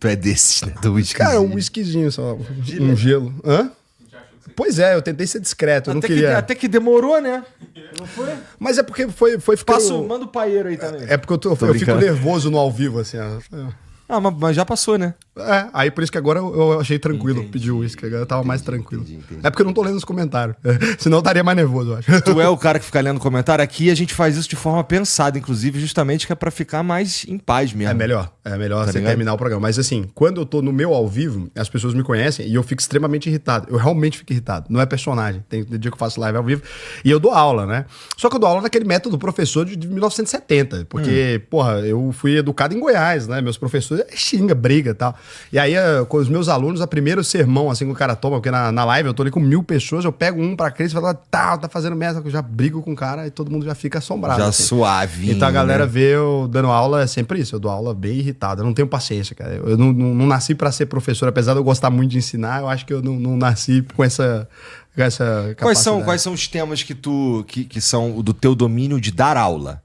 Tu é desses, né? Do whiskyzinho. Cara, um whiskyzinho só. Um gelo. Hã? Pois é, eu tentei ser discreto, eu não queria. Até que demorou, né? Não foi? Mas é porque foi ficando... Manda o paeiro aí também. É porque eu fico nervoso no ao vivo, assim. Ah, mas já passou, né? Aí por isso que agora eu achei tranquilo pedir o uísque, agora eu tava mais tranquilo. É porque eu não tô lendo os comentários. Senão eu estaria mais nervoso, eu acho. Tu é o cara que fica lendo comentário. Aqui a gente faz isso de forma pensada, inclusive, justamente que é pra ficar mais em paz mesmo. É melhor você terminar o programa. Mas assim, quando eu tô no meu ao vivo, as pessoas me conhecem e eu fico extremamente irritado. Eu realmente fico irritado. Não é personagem. Tem dia que eu faço live ao vivo e eu dou aula, né? Só que eu dou aula naquele método professor de 1970. Porque, porra, eu fui educado em Goiás, né? Meus professores xinga, briga e tal. E aí, com os meus alunos, o primeiro sermão, assim, que o cara toma, porque na live eu tô ali com 1000 pessoas, eu pego um pra crise e falo, tá fazendo merda, eu já brigo com o cara e todo mundo já fica assombrado. Já assim. suavinho. Então a galera vê eu dando aula, é sempre isso, eu dou aula bem irritado, eu não tenho paciência, cara. Eu não nasci pra ser professor, apesar de eu gostar muito de ensinar, eu acho que eu não nasci com essa capacidade. Quais são os temas que são do teu domínio de dar aula?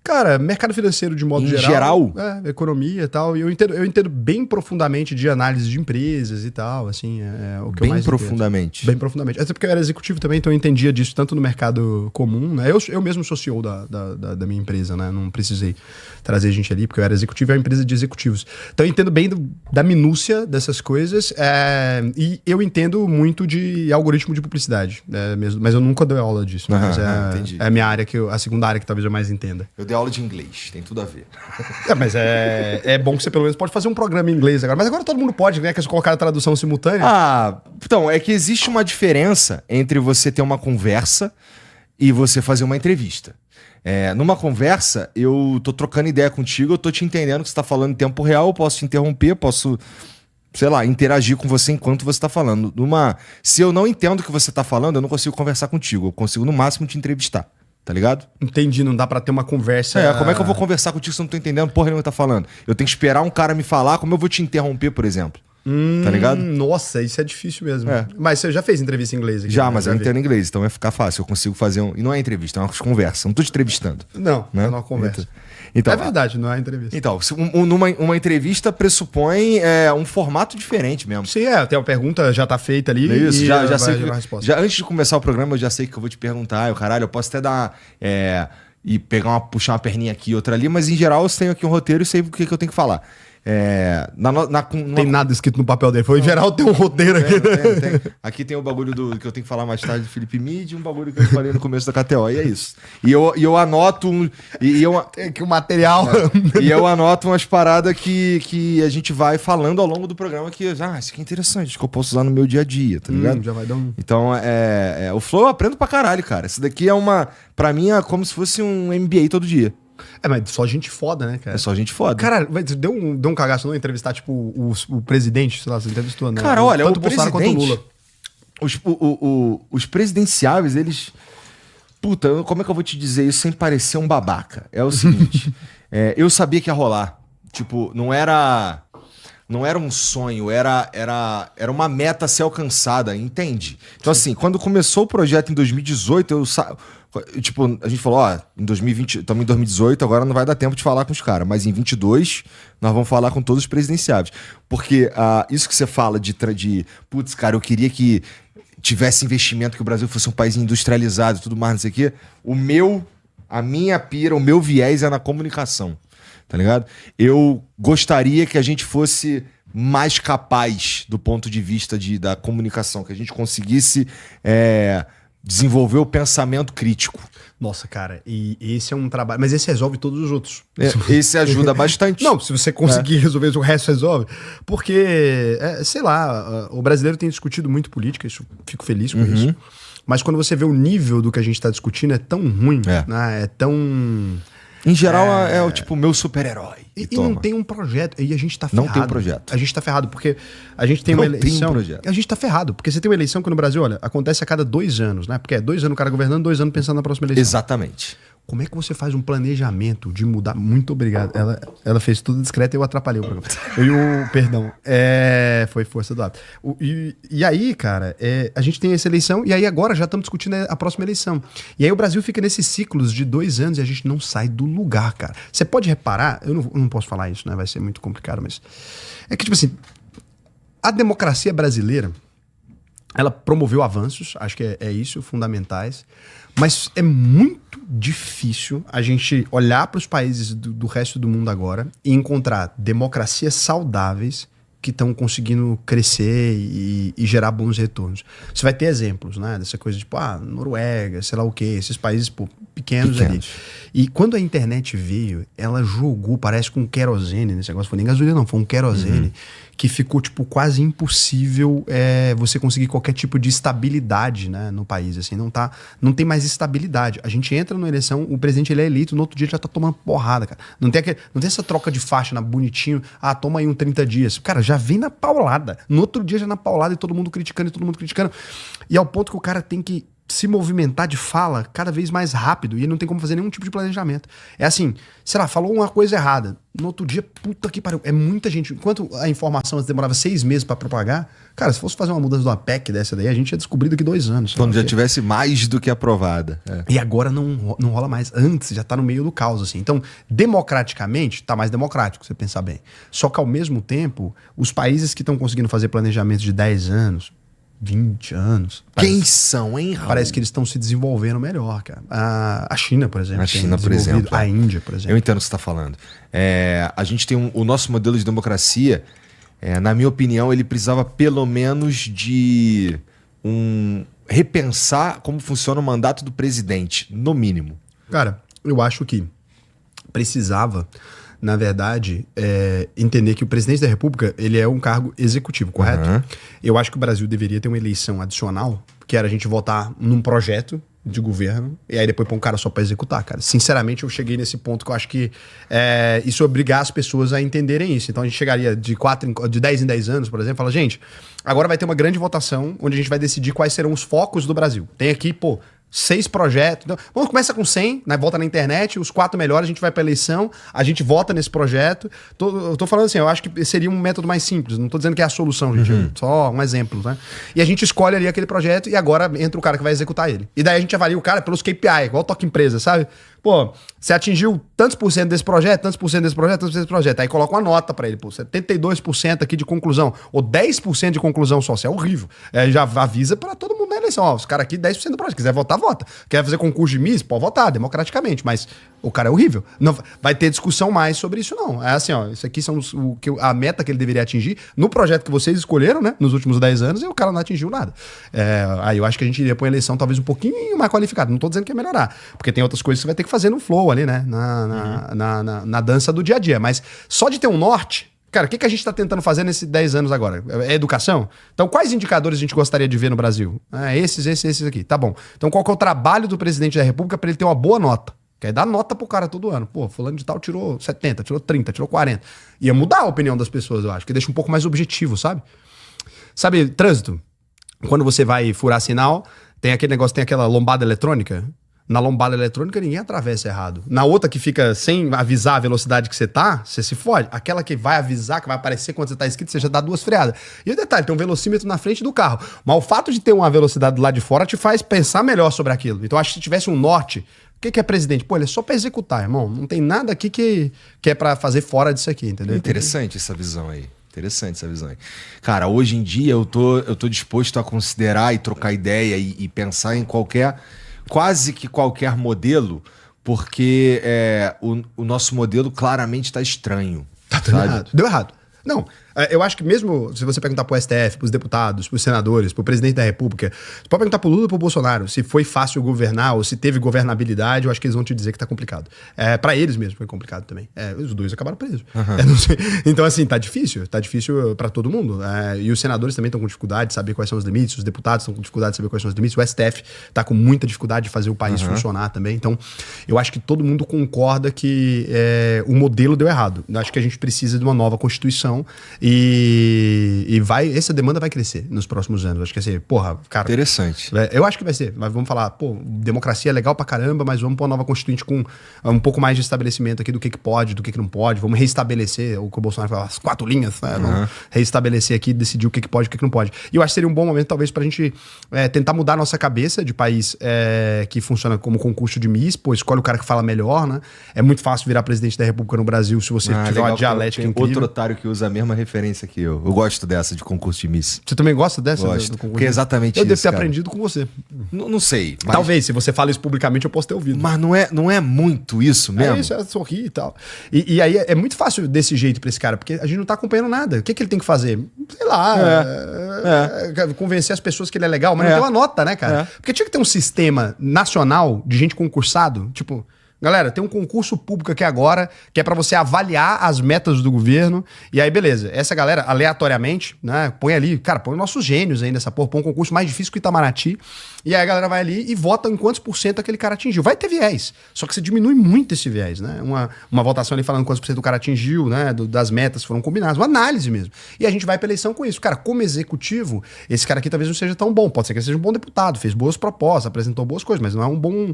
Cara, mercado financeiro de modo geral. Economia e tal. E eu entendo bem profundamente de análise de empresas e tal, assim, é o que eu mais entendo. Bem profundamente. Até porque eu era executivo também, então eu entendia disso tanto no mercado comum, né? Eu mesmo sou CEO da minha empresa, né? Não precisei trazer gente ali, porque eu era executivo, é uma empresa de executivos. Então eu entendo bem da minúcia dessas coisas, e eu entendo muito de algoritmo de publicidade, mesmo, mas eu nunca dei aula disso. Mas é a minha área, a segunda área que talvez eu mais entenda. Eu dei aula de inglês, tem tudo a ver. Mas é bom que você pelo menos pode fazer um programa em inglês agora. Mas agora todo mundo pode, né? Que se colocar a tradução simultânea. Então, é que existe uma diferença entre você ter uma conversa e você fazer uma entrevista. Numa conversa, eu tô trocando ideia contigo, eu tô te entendendo que você tá falando em tempo real, eu posso te interromper, posso, sei lá, interagir com você enquanto você tá falando. Se eu não entendo o que você tá falando, eu não consigo conversar contigo. Eu consigo, no máximo, te entrevistar. Tá ligado? Entendi, não dá pra ter uma conversa... como é que eu vou conversar contigo se eu não tô entendendo porra nenhuma que tá falando? Eu tenho que esperar um cara me falar, como eu vou te interromper, por exemplo? Tá ligado? Nossa, isso é difícil mesmo. Mas você já fez entrevista em inglês aqui? Já, mas eu entendo inglês, então vai ficar fácil. Eu consigo fazer E não é entrevista, é uma conversa. Eu não tô te entrevistando. Não, né? É uma conversa. Então, é verdade, não é entrevista. Então, uma entrevista pressupõe um formato diferente mesmo. Sim, tem uma pergunta, já tá feita ali. É isso, já sei a resposta. Já antes de começar o programa, eu já sei que eu vou te perguntar. Eu posso até dar... e puxar uma perninha aqui e outra ali, mas em geral eu tenho aqui um roteiro e sei o que eu tenho que falar. Tem nada escrito no papel dele. Em geral tem um roteiro aqui. Tem. Aqui tem o bagulho que eu tenho que falar mais tarde do Felipe Mid e um bagulho que eu falei no começo da KTO. E é isso. E eu anoto Tem aqui o material. E eu anoto umas paradas que a gente vai falando ao longo do programa que isso aqui é interessante, que eu posso usar no meu dia a dia, tá ligado? Já vai dar um... Então, o Flow eu aprendo pra caralho, cara. Isso daqui pra mim é como se fosse um MBA todo dia. Mas só gente foda, né, cara? É só gente foda. Cara, deu um cagaço não entrevistar, tipo, o presidente, sei lá, você entrevistou, né? Cara, olha, tanto o Bolsonaro presidente... quanto o Lula. Os presidenciáveis, eles... Puta, como é que eu vou te dizer isso sem parecer um babaca? É o seguinte, eu sabia que ia rolar. Tipo, não era um sonho, era uma meta a ser alcançada, entende? Então, assim, quando começou o projeto em 2018, a gente falou, em 2020, estamos em 2018, agora não vai dar tempo de falar com os caras, mas em 22 nós vamos falar com todos os presidenciáveis. Porque isso que você fala putz, cara, eu queria que tivesse investimento, que o Brasil fosse um país industrializado e tudo mais, não sei o quê. A minha pira, o meu viés é na comunicação, tá ligado? Eu gostaria que a gente fosse mais capaz do ponto de vista da comunicação, que a gente conseguisse desenvolver o pensamento crítico. Nossa, cara, e esse é um trabalho... Mas esse resolve todos os outros. Esse ajuda bastante. Não, se você conseguir resolver isso, o resto resolve. Porque, sei lá, o brasileiro tem discutido muito política, fico feliz com isso. Mas quando você vê o nível do que a gente está discutindo, é tão ruim, né? É tão... Em geral, é o tipo, meu super-herói. E não tem um projeto. E a gente tá ferrado. Não tem um projeto. A gente tá ferrado, porque a gente tem uma eleição... Não tem um projeto. A gente tá ferrado, porque você tem uma eleição que no Brasil, olha, acontece a cada 2 anos, né? Porque é 2 anos o cara governando, 2 anos pensando na próxima eleição. Exatamente. como é que você faz um planejamento de mudar? Muito obrigado. Ela fez tudo discreto e eu atrapalhei o programa. Perdão. Foi força do ato. E aí, cara, a gente tem essa eleição e aí agora já estamos discutindo a próxima eleição. E aí o Brasil fica nesses ciclos de 2 anos e a gente não sai do lugar, cara. Você pode reparar, eu não posso falar isso, né? Vai ser muito complicado, mas... É que, tipo assim, a democracia brasileira, ela promoveu avanços, acho que é isso, fundamentais, mas é muito difícil a gente olhar para os países do resto do mundo agora e encontrar democracias saudáveis que estão conseguindo crescer e gerar bons retornos. Você vai ter exemplos, né? Dessa coisa tipo, Noruega, sei lá o quê, esses países pequenos ali. E quando a internet veio, ela jogou, parece com querosene nesse negócio. Foi nem gasolina, não, foi um querosene que ficou tipo quase impossível você conseguir qualquer tipo de estabilidade, né, no país. Assim, não tem mais estabilidade. A gente entra numa eleição, o presidente ele é eleito, no outro dia já tá tomando porrada, cara. Não tem essa troca de faixa bonitinho, toma aí 30 dias. Cara, já vem na paulada. No outro dia já na paulada e todo mundo criticando. E ao ponto que o cara tem que se movimentar de fala cada vez mais rápido e ele não tem como fazer nenhum tipo de planejamento. É assim, sei lá, falou uma coisa errada. No outro dia, puta que pariu. É muita gente. Enquanto a informação demorava 6 meses pra propagar, cara, se fosse fazer uma mudança de uma PEC dessa daí, a gente tinha descobrido daqui 2 anos. Quando já tivesse mais do que aprovada. E agora não rola mais. Antes, já tá no meio do caos, assim. Então, democraticamente, tá mais democrático, se você pensar bem. Só que, ao mesmo tempo, os países que estão conseguindo fazer planejamentos de 10 anos, 20 anos. Quem são, hein, Raul? Parece que eles estão se desenvolvendo melhor, cara. A China, por exemplo. A Índia, por exemplo. Eu entendo o que você está falando. A gente tem o nosso modelo de democracia, na minha opinião, ele precisava pelo menos de repensar como funciona o mandato do presidente, no mínimo. Cara, eu acho que precisava, na verdade, entender que o presidente da República, ele é um cargo executivo, correto? Eu acho que o Brasil deveria ter uma eleição adicional, que era a gente votar num projeto de governo, e aí depois pôr um cara só pra executar, cara. Sinceramente, eu cheguei nesse ponto que eu acho que isso obrigar as pessoas a entenderem isso. Então a gente chegaria de 10 em 10 anos, por exemplo, e fala, gente, agora vai ter uma grande votação, onde a gente vai decidir quais serão os focos do Brasil. Tem aqui, 6 projetos. Então, vamos começar com 100, né? Volta na internet, os 4 melhores, a gente vai pra eleição, a gente vota nesse projeto. Eu tô falando assim, eu acho que seria um método mais simples, não tô dizendo que é a solução, gente, só um exemplo, né? E a gente escolhe ali aquele projeto e agora entra o cara que vai executar ele. E daí a gente avalia o cara pelos KPI, igual toque empresa, sabe? Você atingiu tantos por cento desse projeto, tantos por cento desse projeto, tantos por cento desse projeto. Aí coloca uma nota pra ele, 72% aqui de conclusão, ou 10% de conclusão só. Isso é horrível. Já avisa pra todo mundo na eleição. Os caras aqui, 10% do projeto. Quiser votar, vota. Quer fazer concurso de Miss? Pode votar, democraticamente. Mas o cara é horrível. Não vai ter discussão mais sobre isso, não. É assim, isso aqui são a meta que ele deveria atingir no projeto que vocês escolheram, né? Nos últimos 10 anos, e o cara não atingiu nada. Aí eu acho que a gente iria pra uma eleição talvez um pouquinho mais qualificada. Não tô dizendo que é melhorar. Porque tem outras coisas que você vai ter que fazer no flow ali, né? Na dança do dia a dia. Mas só de ter um norte, cara, o que a gente está tentando fazer nesses 10 anos agora? É educação? Então, quais indicadores a gente gostaria de ver no Brasil? Esses aqui. Tá bom. Então, qual que é o trabalho do presidente da República para ele ter uma boa nota? Que é dar nota pro cara todo ano. Fulano de tal tirou 70, tirou 30, tirou 40. Ia mudar a opinião das pessoas, eu acho. Que deixa um pouco mais objetivo, sabe? Sabe, trânsito. Quando você vai furar sinal, tem aquele negócio, tem aquela lombada eletrônica. Na lombada eletrônica, ninguém atravessa errado. Na outra que fica sem avisar a velocidade que você tá, você se fode. Aquela que vai avisar, que vai aparecer quando você tá escrito, você já dá 2 freadas. E o detalhe, tem um velocímetro na frente do carro. Mas o fato de ter uma velocidade do lado de fora te faz pensar melhor sobre aquilo. Então, acho que se tivesse um norte, o que é presidente? Ele é só pra executar, irmão. Não tem nada aqui que é pra fazer fora disso aqui, entendeu? Interessante essa visão aí. Interessante essa visão aí. Cara, hoje em dia eu tô disposto a considerar e trocar ideia e pensar em quase que qualquer modelo, porque o nosso modelo claramente está estranho. Tá errado. Deu errado. Não, eu acho que mesmo se você perguntar pro STF, pros deputados, pros senadores, pro presidente da República, você pode perguntar pro Lula e pro Bolsonaro se foi fácil governar ou se teve governabilidade, eu acho que eles vão te dizer que tá complicado. Pra eles mesmo foi complicado também. Os 2 acabaram presos. Então, assim, tá difícil pra todo mundo. E os senadores também estão com dificuldade de saber quais são os limites, os deputados estão com dificuldade de saber quais são os limites, o STF tá com muita dificuldade de fazer o país funcionar também. Então, eu acho que todo mundo concorda que o modelo deu errado. Eu acho que a gente precisa de uma nova Constituição E essa demanda vai crescer nos próximos anos. Acho que vai ser, porra, cara... Interessante. Eu acho que vai ser. Mas vamos falar, pô, democracia é legal pra caramba, mas vamos pôr uma nova constituinte com um pouco mais de estabelecimento aqui do que pode, do que não pode. Vamos reestabelecer o que o Bolsonaro fala, as 4 linhas, né? Vamos reestabelecer aqui, decidir o que pode e o que não pode. E eu acho que seria um bom momento, talvez, pra gente tentar mudar a nossa cabeça de país que funciona como concurso de Miss, pô, escolhe o cara que fala melhor, né? É muito fácil virar presidente da República no Brasil se você tiver uma dialética incrível. Outro otário que usa a mesma referência que eu. Eu gosto dessa de concurso de Miss. Você também gosta dessa? Gosto, do concurso? Porque é exatamente eu devo ter aprendido com você. Não sei. Mas... Talvez, se você fala isso publicamente, eu posso ter ouvido. Mas não é muito isso mesmo? É isso, é sorrir e tal. E aí é muito fácil desse jeito pra esse cara, porque a gente não tá acompanhando nada. O que ele tem que fazer? Sei lá, convencer as pessoas que ele é legal, mas não tem uma nota, né, cara? Porque tinha que ter um sistema nacional de gente concursado, tipo... Galera, tem um concurso público aqui agora, que é pra você avaliar as metas do governo. E aí, beleza. Essa galera, aleatoriamente, né? Põe ali, cara, põe nossos gênios aí nessa porra. Põe um concurso mais difícil que o Itamaraty. E aí a galera vai ali e vota em quantos % aquele cara atingiu. Vai ter viés. Só que você diminui muito esse viés, né? Uma votação ali falando quantos % o cara atingiu, né? Das metas foram combinadas. Uma análise mesmo. E a gente vai pra eleição com isso. Cara, como executivo, esse cara aqui talvez não seja tão bom. Pode ser que ele seja um bom deputado, fez boas propostas, apresentou boas coisas, mas não é um bom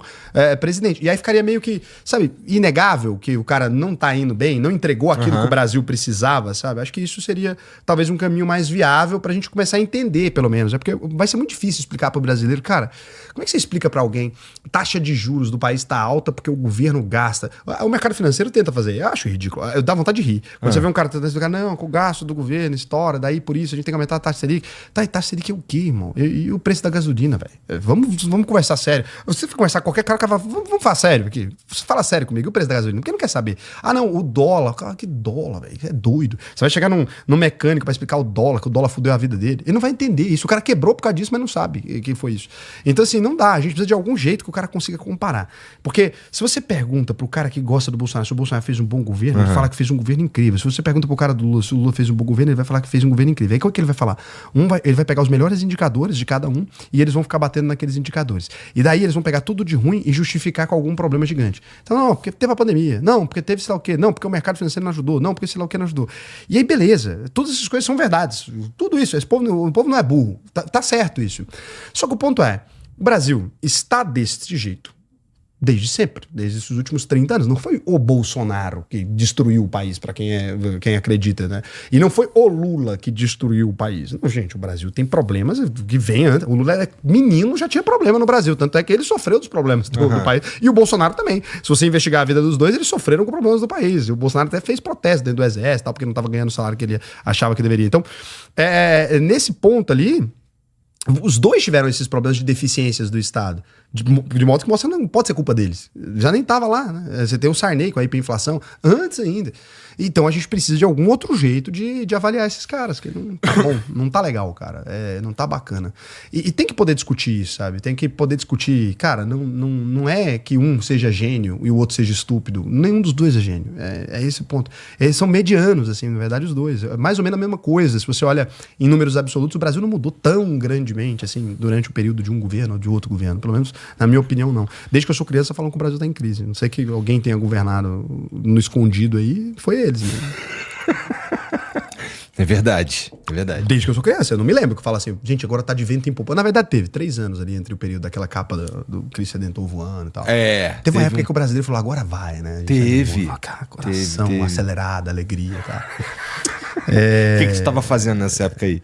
presidente. E aí ficaria meio que, sabe, inegável que o cara não tá indo bem, não entregou aquilo que o Brasil precisava, sabe? Acho que isso seria talvez um caminho mais viável pra gente começar a entender, pelo menos. É porque vai ser muito difícil explicar pro brasileiro, cara, como é que você explica pra alguém taxa de juros do país tá alta porque o governo gasta? O mercado financeiro tenta fazer, eu acho ridículo, eu dá vontade de rir. Quando você vê um cara tentando explicar, não, com o gasto do governo estoura, daí por isso a gente tem que aumentar a taxa Selic. Tá, e taxa Selic é o quê, irmão? E o preço da gasolina, velho? Vamos conversar sério. Você conversar com qualquer cara que vai falar, vamos falar sério aqui. Você fala sério comigo, o preço da gasolina, porque não quer saber. Ah, não, o dólar, cara, que dólar, velho, é doido. Você vai chegar num mecânico pra explicar o dólar, que o dólar fudeu a vida dele. Ele não vai entender isso. O cara quebrou por causa disso, mas não sabe que foi isso. Então, assim, não dá. A gente precisa de algum jeito que o cara consiga comparar. Porque se você pergunta pro cara que gosta do Bolsonaro se o Bolsonaro fez um bom governo, ele fala que fez um governo incrível. Se você pergunta pro cara do Lula se o Lula fez um bom governo, ele vai falar que fez um governo incrível. Aí qual que ele vai falar? Ele vai pegar os melhores indicadores de cada um e eles vão ficar batendo naqueles indicadores. E daí eles vão pegar tudo de ruim e justificar com algum problema gigante. Então, não, porque teve a pandemia. Não, porque teve sei lá o quê. Não, porque o mercado financeiro não ajudou. Não, porque sei lá o que não ajudou. E aí, beleza. Todas essas coisas são verdades. Tudo isso. O povo não é burro. Tá certo isso. Só que o ponto é, o Brasil está desse jeito desde sempre, desde esses últimos 30 anos. Não foi o Bolsonaro que destruiu o país, para quem acredita, né? E não foi o Lula que destruiu o país. Não, gente, o Brasil tem problemas que vem antes. O Lula menino, já tinha problema no Brasil, tanto é que ele sofreu dos problemas do país. E o Bolsonaro também. Se você investigar a vida dos dois, eles sofreram com problemas do país. E o Bolsonaro até fez protesto dentro do exército, tal, porque não estava ganhando o salário que ele achava que deveria. Então, nesse ponto ali, os dois tiveram esses problemas de deficiências do Estado. De modo que mostra que não pode ser culpa deles. Já nem estava lá, né? Você tem o Sarney com a hiperinflação, antes ainda. Então a gente precisa de algum outro jeito de avaliar esses caras, que não tá bom, não tá legal, cara. Não tá bacana. E tem que poder discutir isso, sabe? Tem que poder discutir, cara, não é que um seja gênio e o outro seja estúpido. Nenhum dos dois é gênio. É esse o ponto. Eles são medianos, assim, na verdade, os dois. É mais ou menos a mesma coisa. Se você olha em números absolutos, o Brasil não mudou tão grandemente, assim, durante o período de um governo ou de outro governo. Pelo menos, na minha opinião, não. Desde que eu sou criança, falam que o Brasil tá em crise. Não sei que alguém tenha governado no escondido aí, foi eles mesmo. É verdade, é verdade. Desde que eu sou criança, eu não me lembro que fala assim, gente, agora tá de vento em popa. Na verdade, teve 3 anos ali entre o período daquela capa do Cristo Redentor voando e tal. Teve uma época que o brasileiro falou, agora vai, né? Teve. Coração acelerado, alegria e tal. O que você tava fazendo nessa época aí?